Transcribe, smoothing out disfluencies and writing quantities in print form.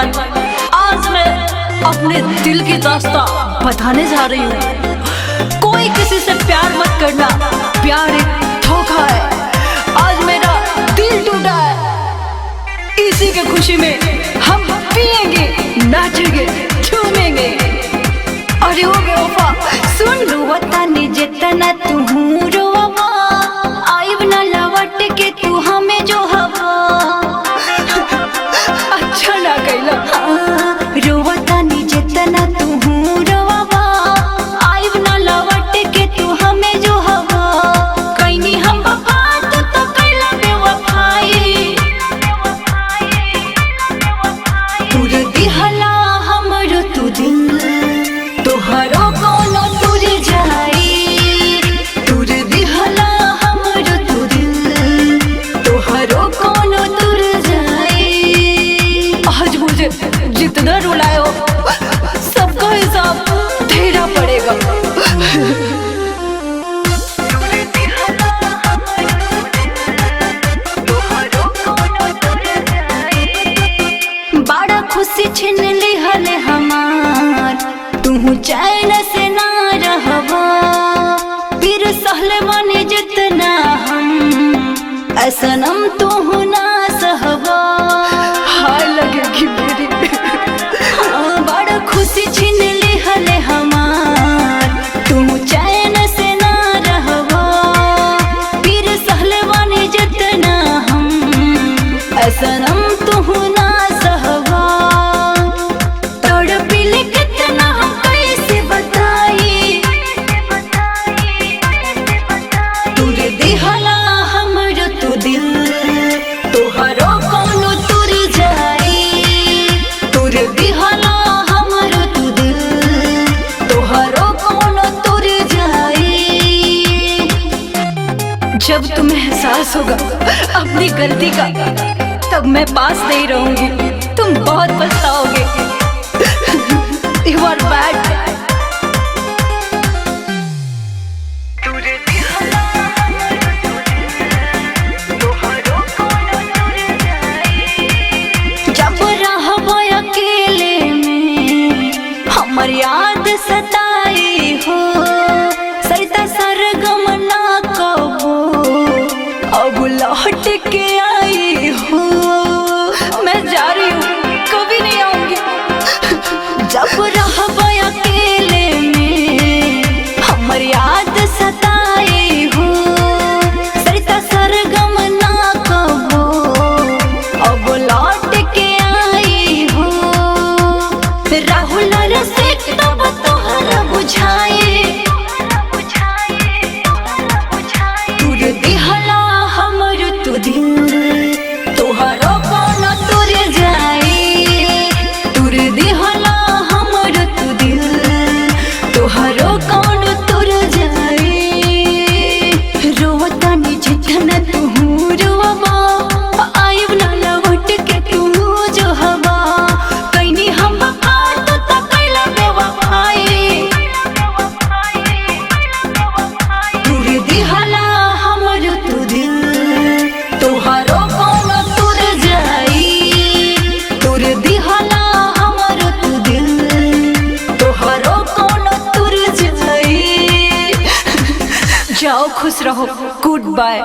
Everyone, आज मैं अपने दिल की दास्तां बताने जा रही हूँ। कोई किसी से प्यार मत करना, प्यार एक धोखा है। आज मेरा दिल टूटा है, इसी की खुशी में हम पिएंगे, नाचेंगे, झूमेंगे। अरे ओ बेवफा सुन, रोवता ने जितना तू रोवा, आइब ना लौट के तू हमें जो हवा। अच्छा ना कहला, रोवता ने जितना तू रोवा, आइब ना लौट के तू हमें जो हवा। कहीं हम वफा तो कहला बेवफाई, तू दिहला हमरो तू दिल, तोहरो कोनो तुर जाई। तुर दिहला हमरो तू दिल, तोहरो कोनो तुर जाई। आज मुझे जितना रुलाए हो सबका हिसाब देना पड़ेगा। बड़ा खुशी छिन लिहले हमार, तू चैन से ना रहबा। फिर सहले बने जितना हम, ऐसनम तू ना सहबा। हाय लगेगी मेरी। बड़ा खुशी छिन लिहले हमार, तू चैन से ना रहबा। फिर सहले बने जितना हम, ऐसनम तू ना सहबा। तड़पिल कितना हम कैसे बताई, तुर दिहला हमरो तू दिल, तोहरो कोनो तुर जाई। तुर दिहला हमरो तू दिल, तोहरो कोनो तुर जाई। जब तुम्हें एहसास होगा अपनी गलती का, तब मैं पास नहीं रहूंगी, तुम बहुत पछताओगे। You are bad. जब रहबो अकेले में हमर याद सताई हो, सरिता सरगम ना कबो अब लौट के आई हो। मैं जा रही हूँ, कभी नहीं आऊंगी। जब रहबो अकेले में हमर याद सताई हो, सरिता सरगम ना कबो अब लौट के आई हो। राहुल रसिक तब तोहरा बुझाए, तुर दिहला हमरो तू दिल, तोहरो कोनो तुर जाई। तुर दिहला हमरो तू दिल, तोहरो कोनो तुर जाई। रोवता ने जितना तू रोवा, आइब ना लौट के तू जो हवा। कहीं हम वफा तो कहला बेवफाई, तुर दिहला हमरो तू दिल, तोहरो कोनो तुर जाई। तुर दिहला हमरो तू दिल, तोहरो कोनो तुर जाई। जाओ खुश रहो, गुड बाय।